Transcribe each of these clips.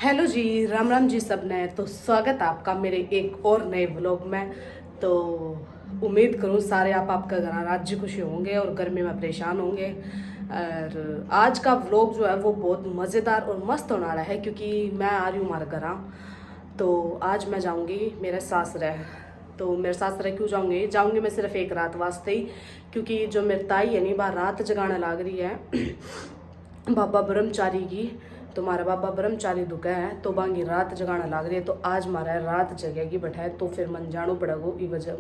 Hello जी, राम राम जी सब ने। तो स्वागत है आपका मेरे एक और नए व्लॉग में। तो उम्मीद करूँ सारे आप आपका घर राज्य खुशी होंगे और गर्मी में परेशान होंगे। और आज का व्लॉग जो है वो बहुत मज़ेदार और मस्त होने वाला है, क्योंकि मैं आ रही हूँ हमारे घर। तो आज मैं जाऊँगी मेरे सासरे। तो मेरे सासरे क्यों जाऊँगी मैं सिर्फ एक रात वास्ते ही, क्योंकि जो मेरी ताई है नहीं बाहर रात जगाने लग रही है बाबा ब्रह्मचारी की। तो हमारा बाबा ब्रह्मचारी दुका है तो बांगी रात जगाना लाग रही है। तो आज हमारा रात जगेगी बैठा है, तो फिर मन जानो पड़ेगा ई वजह।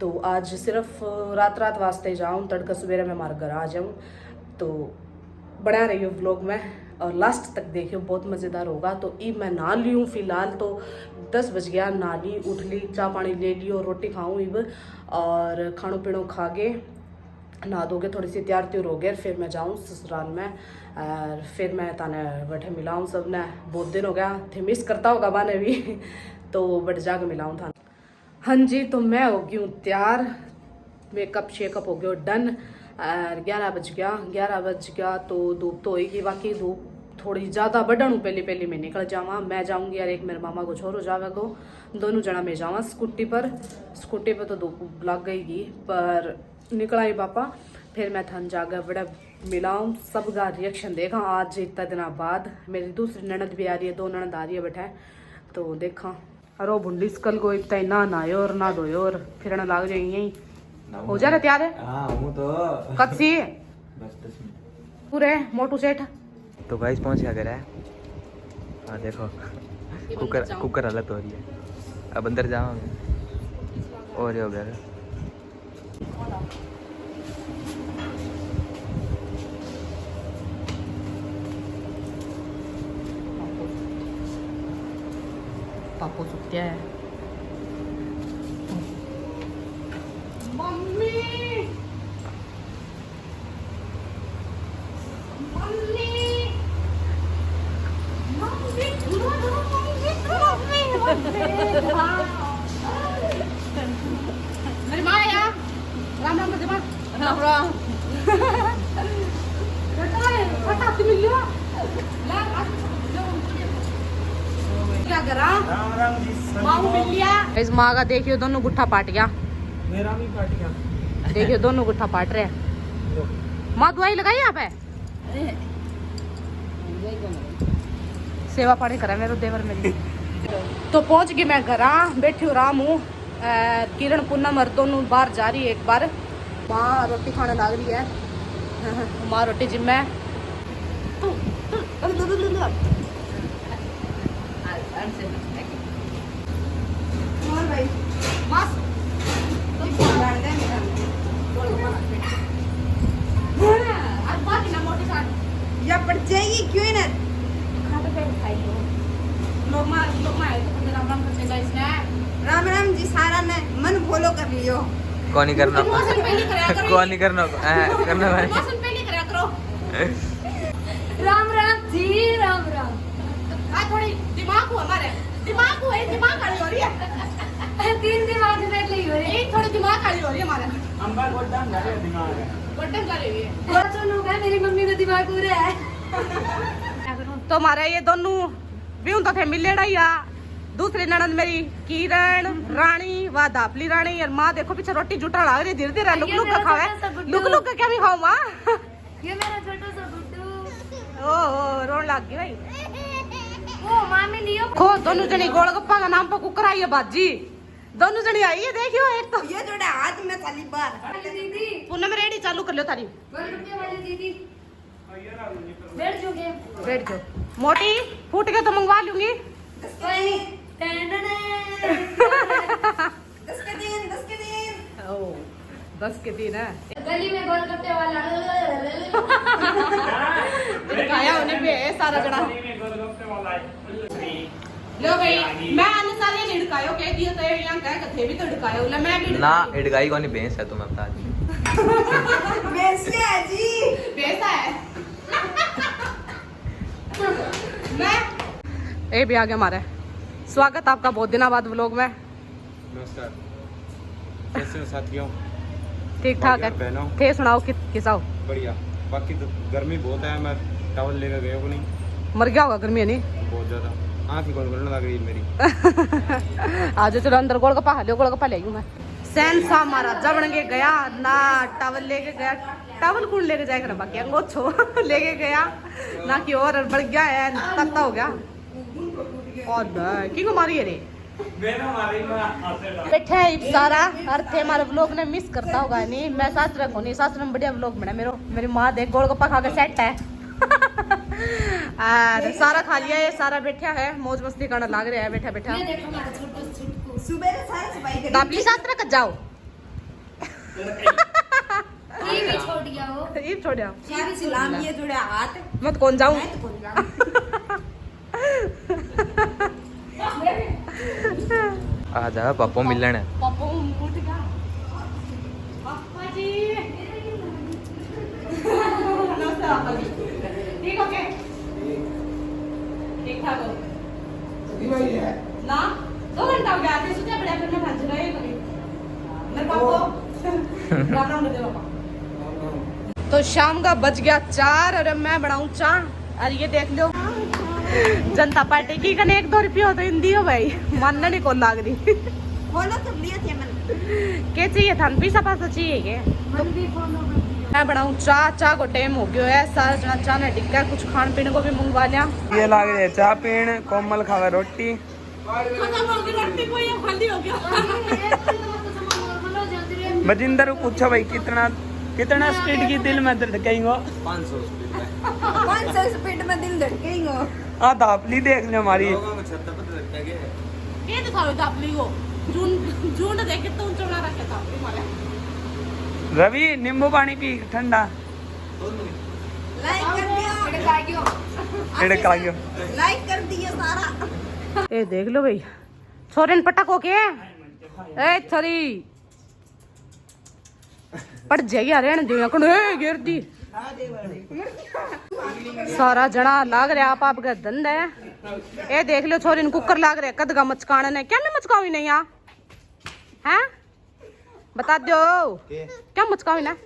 तो आज सिर्फ रात वास्ते जाऊँ, तड़का सवेरे में हमारे घर आ जाऊँ। तो बना रही हूँ व्लॉग में और लास्ट तक देखियो, बहुत मज़ेदार होगा। तो ई मैं नहा ली हूँ फिलहाल, तो 10 बज गया, नहा ली, उठ ली, चाय पानी ले लियो, रोटी खाऊँ इब और खानो पीनो खा के नहा दोगे, थोड़ी सी तैयार त्योर हो गए, फिर मैं जाऊँ ससुराल में। और फिर मैं ताने बैठे मिलाऊँ सब ने, बहुत दिन हो गया थे, मिस करता होगा बाने भी तो बट जाके मिलाऊँ था। हाँ जी, तो मैं हो गई हूँ तैयार, मेकअप शेकअप हो गया डन। और 11 बज गया तो धूप तो होगी, बाकी धूप थोड़ी ज़्यादा बढ़न पहले मैं निकल जावा। मैं जाऊँगी यार, एक मेरे मामा को छोरो जावे को, दोनों जना में जावा स्कूटी पर तो धूप लग गई पर निकला ही पापा। फिर मैं थन जाकर बड़ा मिलाऊँ, सबका रिएक्शन देखा। आज इतना दिन बाद मेरी दूसरी ननद भी आ रही है, 2 ननद आ रही है बैठा, तो देखा। अरे भुंडी स्कल को इतना ना नहायो और ना धोयो और फिर लाग जाए यही हो जा रहा तैयार है। हूँ तो कब सी बस 10 मिनट पूरे मोटू सेठ। तो गाइस पहुंच गया घर है। हाँ देखो कुकर हालत हो रही है, अब अंदर जाओ और ये हो गया। पापो सुत्या है। मम्मी मेरी माँ है यहाँ। राम राम राम राम राम क्या करा इस माँ का देखियो, दोनों गुट्ठा पाट गया। मेरा भी पाट गया। देखियो दोनों गुट्ठा पाट रहे हैं। माँ दवाई लगाई यहाँ पे, सेवा पानी करा मेरे देवर मेरी। तो पहुंच गई मैं घर, बैठी हूँ आराम हूँ। किरण पूनम और दोनों बाहर जा रही है एक बार। माँ रोटी खाने लग रही है, माँ रोटी जिम्मे या पड़ जाएगी क्यों ना। राम राम जी सारा ने मन फॉलो कर लियो। कौन नहीं करना कौन नहीं करना करना भाई। राम राम जी राम राम। थोड़ी दिमाग खाली हो रही है। 3 दिमाग से ली हो रही थोड़ी दिमाग खाली हो रही है हमारा। मेरी मम्मी का दिमाग पूरा है। तो हमारे ये दोनों भी तो थे मिले या दूसरी ननद मेरी किरण रानी व दापली रानी। और माँ देखो पीछे रोटी जुटा लग रही, धीरे धीरे लुक लुक का खावे। लुक लुक का क्या भी खाओ माँ। ये मेरा छोटा सा गुड्डू। ओ रोन लग गई भाई। ओ मामी लियो खो दोनों जनी गोलगप्पा का नाम पर कुकर आई है बाजी। दोनों जनी आई है, देखियो एक तो ये जोड़ा हाथ में साली बार। दीदी पूनम रेडी चालू कर लो तारी। गोलगप्पे वाली दीदी बैठ जाओगे। बैठ जाओ, मोटी फूट गए तो मंगवा लूंगी। 10 के दिन है। गली में गोलगप्पे वाला दिखाया उन्हें भी है सारा जना। लो भाई मैं आने सारे ने ढकायो कह दिया तो यहां कह कथे भी तो ढकायो ले मैं भी ना इडगाई कौन भैंस है तुम्हें बता दी। वैसे है जी पैसा है। मैं ए भी आ गया हमारे। स्वागत आपका बहुत दिनों बाद व्लॉग में। नमस्कार, कैसे हो साथियों? ठीक ठाक है। बहनों थे सुनाओ किसा हो? बढ़िया। बाकी तो गर्मी बहुत है, मैं टॉवल लेकर गया को नहीं। मर गया होगा गर्मी है नहीं बहुत ज्यादा आँख ही गोल गोलने लग रही है मेरी। आज चलो अंदर गोलगप्पा खा लियो, गोलगप्पा ले मैं। सैन सा महाराजा बन के गया ना, टावल लेके गया, टावल कौन लेके जाएगा बाकी अंगोछो लेके गया ना कि और बढ़ गया है, तत्ता हो गया। और की को मारी है रे बैठा है सारा अर्थ है हमारे व्लॉग ने मिस करता होगा नहीं। मैं सासरा को नहीं, सासरा में बढ़िया व्लॉग बना मेरी माँ देख गोलगप्पा खा के सेट है और सारा खा लिया है, सारा बैठा है मौज मस्ती करना लग रहा है बैठा बैठा। सुबह से सारा सफाई करी। दापली सासरा कब जाओ ये भी छोड़ गया हो। ये छोड़िया सारी सिलाम ये जोड़े हाथ मत कौन जाऊं मैं तो कौन जाऊं। आ जा पापा मिलन है। पापा उठ गया पापा जी नमस्ते पापा जी ठीक हो गए ठीक ठाक हो ना 2 घंटा हो गया आते सोचा बड़ा फिर मैं भज रही कभी मेरे पापा राम राम कर दे पापा। तो शाम का बज गया 4 और मैं बनाऊं चाय और ये देख लो जनता पार्टी की कने 1-2 रुपये हो तो हिंदी हो भाई मानना नहीं को लाग रही बोलो तो लिए थे मन क्या चाहिए था पैसा पासा चाहिए क्या मैं बनाऊं चाय चाय को टाइम हो गया है सारा जना चाय ने टिक्का कुछ खान पीने को भी मंगवा लिया। ये लाग रहे चाय पीण कोमल खावे रोटी बजिंदर को पूछो भाई कितना कितना स्पीड की दिल में धड़केंगे 500 स्पीड में 500 स्पीड में दिल धड़केंगे। आ दापली देख ले हमारी लोगों को छत पर रखा गया है। ये दिखाओ दापली को जून जून देख के तो ऊंचा बना रखे दापली मारे। रवि नींबू पानी पी ठंडा लाइक कर दियो इड़क आ गयो लाइक कर दियो सारा। ए देख लो भाई छोरेन पटक हो के ए छोरी पट जाएगी हरियाणा दिया कौन ए गिर दी सारा जना लाग रहा आप का धंधा है। ए देख लो छोरी कुकर लाग रहे कदगा मचकाने ने क्या मैं मचकाऊ नहीं यहाँ हैं बता दो क्या मचकाऊ ना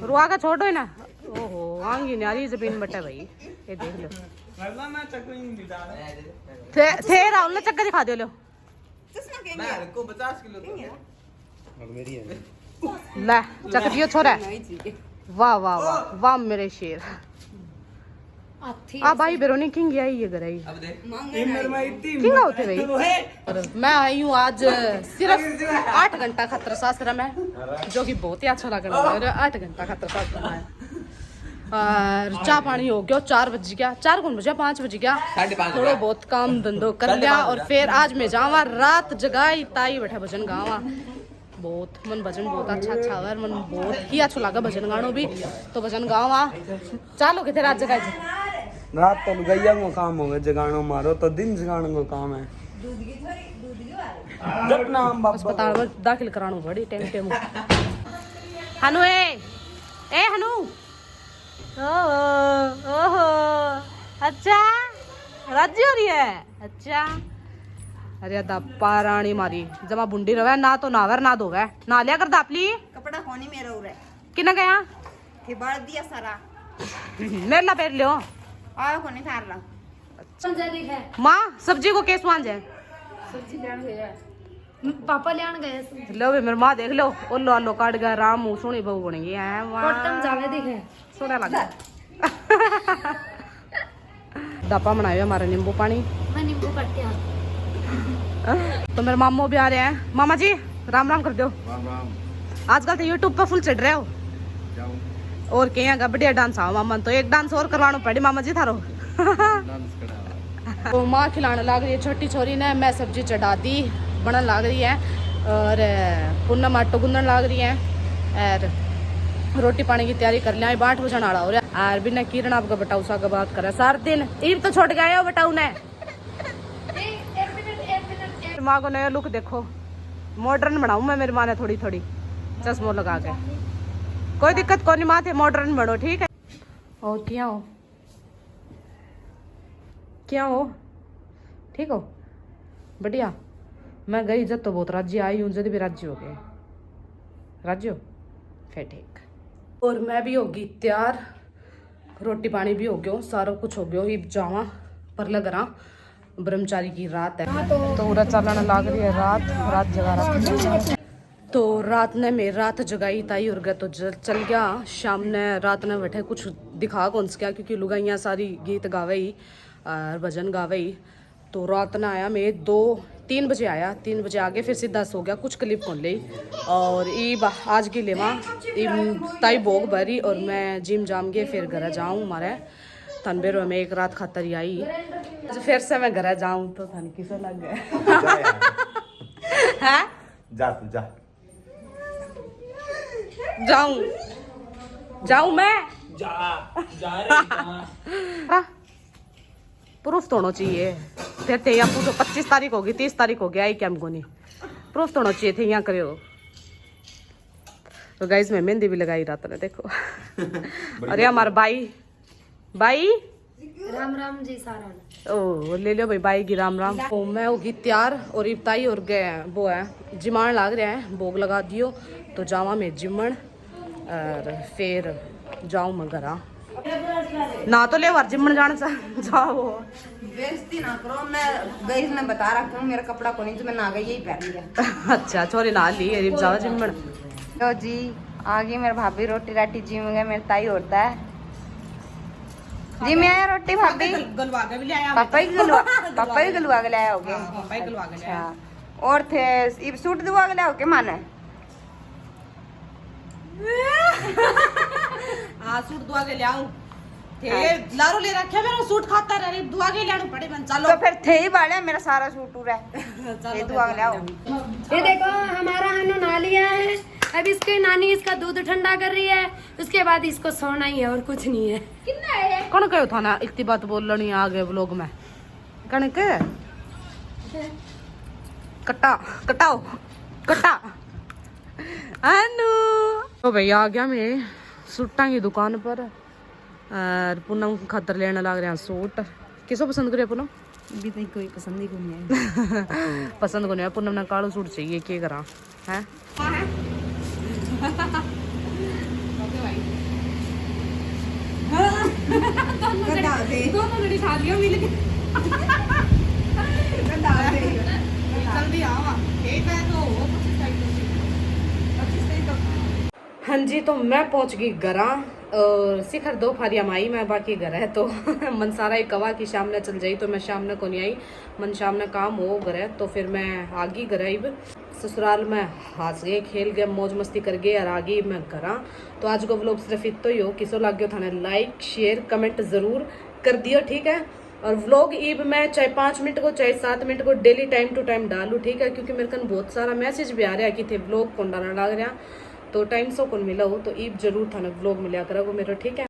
रुआ का छोड़ो ना ओहो आंगी नारी जमीन बटा भाई ये देख लो थे राहुल ने चक्कर दिखा दो लो चश्मा कहेंगे को 50 किलो ले चक दियो छोरा वाह वाह वाह वाह मेरे शेर आ भाई बेरोनी किंग आई ये गराई किंग होते भाई और मैं आई हूँ आज सिर्फ 8 घंटा खतर सासरा में जो कि बहुत ही अच्छा लग रहा है 8 घंटा खतर सासरा में और चाय पानी हो गया 4 बज गया 4 कौन बजा 5 बज गया थोड़ा बहुत काम धंधो कर लिया और फिर आज मैं जावा रात जगाई ताई बैठा भजन गावा बहुत मन भजन बहुत अच्छा अच्छा है मन बहुत ही अच्छा लगा भजन गानो भी तो भजन गावा चालो कितने रात जगाई रात तो गैया को काम होगा जगानो मारो तो दिन जगाने को काम है जब नाम अस्पताल में दाखिल करानो बड़ी टाइम टाइम हनु ए हनु ओहो अच्छा राज्य हो रही है अच्छा अरे दप्पा रानी मारी जमा बुंडी रवे ना तो नावर ना धोवे ना लिया कर दापली कपड़ा होनी मेरा उरे किना गया के बाल दिया सारा मेरे ला पैर लियो आओ को नहीं थार ला माँ सब्जी को केस मान जाए सब्जी लेन गया पापा लेन गए लो भी मेरी माँ देख लो ओलो आलो काट गया राम सोनी बहू बन गई है कोटम जावे दिखे सोना लगा दप्पा बनाए हमारा नींबू पानी मैं नींबू कट्टे तो मेरे मामू भी आ रहे हैं मामा जी राम राम कर दो राम राम आजकल तो यूट्यूब पर फुल चढ़ रहे हो जाऊं और क्या बढ़िया डांस आओ मामा तो एक डांस और करवाना पड़ी मामा जी थारो डांस करा तो माँ खिलाने लग रही है छोटी छोरी ने मैं सब्जी चढ़ा दी बनने लग रही है और पूनम आटो गूंदन लग रही है और रोटी पानी की तैयारी कर लिया 8 बजे आड़ा हो रहा है और बिना किरण आपका बटाऊ सा बात करे सारा दिन ईब तो छोड़ गया हो बटाऊ ने माँ को नया लुक देखो मॉडर्न बनाऊं मैं मेरी माँ ने थोड़ी थोड़ी चश्मो लगा के कोई दिक्कत को नहीं माँ थे मॉडर्न बनो ठीक है और क्या हो ठीक हो बढ़िया मैं गई जब तो बहुत राज्य आई हूँ जब भी राज्य हो गए राज्य हो फिर ठीक और मैं भी होगी तैयार रोटी पानी भी हो गयो, सारा कुछ हो गयो। इब जावा पर लग रहा ब्रह्मचारी की रात है तो पूरा चलन लाग रही है रात जगा रहा। तो रात ने मेरी रात जगाई ताई और गया तो चल गया। शाम ने रात ने बैठे कुछ दिखा कौन सा क्या, क्योंकि लुगाइयाँ सारी गीत गावे ही और भजन गावे ही। तो रात ने आया मैं 2-3 बजे आया, 3 बजे आगे फिर सीधा सो गया, कुछ क्लिप कौन ली। और ईब आज की लेवा ताई भोग भरी और मैं जिम जाम गए फिर घर जाऊँ मारे तनबेर में एक रात खातर ही आई। फिर से मैं घर जाऊँ तो थान किसे लग गया है जा जाऊं मैं प्रूफ तो होना चाहिए। फिर थे यहाँ पूछो 25 तारीख होगी 30 तारीख हो गया आई क्या हमको नहीं प्रूफ तो होना चाहिए थे यहाँ करो। तो गाइस मैं मेहंदी भी लगाई रात ने देखो। अरे हमारा भाई राम राम जी सारा। ओ ले लो भाई की राम राम। तो मैं होगी तैयार और इब्ताई और गए वो है जिमाण लाग रहा है, भोग लगा दियो तो जावा मैं जिमण और फिर जाऊँ मैं घर ना तो ले वार जिमण जाने से जाओ। बेइज्जती ना करो, मैं गई ने बता रखा हूँ मेरा कपड़ा को नहीं तो मैं ना गई यही पहन लिया। अच्छा छोरी ना ली अरे जाओ जिमण। तो जी आगे मेरे भाभी रोटी राटी जी में गए, मेरे ताई होता है जी में आया रोटी भाभी गलवा के भी ले आया पापा ही गलवा के लाया होगे। पापा ही गलवा के ले आया। और थे इब सूट दुआ के लाया होगे माने हाँ सूट दुआ के ले आऊं थे लारो ले रखे मेरा सूट खाता रहे दुआ के ले आऊं पड़े मन चलो तो फिर थे ही वाले मेरा सारा सूट उड़ा है ये दुआ के लाओ। ये देखो हमारा हनु ना लिया है, अब इसकी नानी इसका दूध ठंडा कर रही है, उसके बाद इसको सोना ही है और कुछ नहीं है। कितना है कौन कहो था ना इतनी बात बोल रही आगे व्लॉग में कणक कटाओ कटा अनु। तो भैया आ गया मैं सूटा की दुकान पर और पूनम खातर लेने लग रहे हैं सूट। किसको पसंद करे पूनम? अभी तक कोई पसंद ही को नहीं है। पसंद को नहीं है पूनम ने कालो सूट चाहिए क्या करा है। हाँ जी तो मैं पहुंच गई घरा और शिखर 2 फारिया माई मैं बाकी घर है तो मन सारा ही कवा कि शाम ने चल जाई तो मैं शाम ने को नहीं आई मन शाम ने काम हो घर है तो फिर मैं आ गई घर आई ससुराल में हंस गए खेल गए मौज मस्ती कर गए और आ गई मैं घर। तो आज को व्लॉग सिर्फ इतना ही हो, किसो लग गयो थाने लाइक शेयर कमेंट जरूर कर दियो ठीक है। और व्लॉग ईब मैं चाहे 5 मिनट को चाहे 7 मिनट को डेली टाइम टू टाइम डालू ठीक है, क्योंकि मेरे को बहुत सारा मैसेज भी आ रहा है कि थे व्लॉग कौन डालना लग रहा तो टाइम सो कौन मिला हो तो ईब जरूर थाने व्लॉग मिला करा मेरा ठीक है।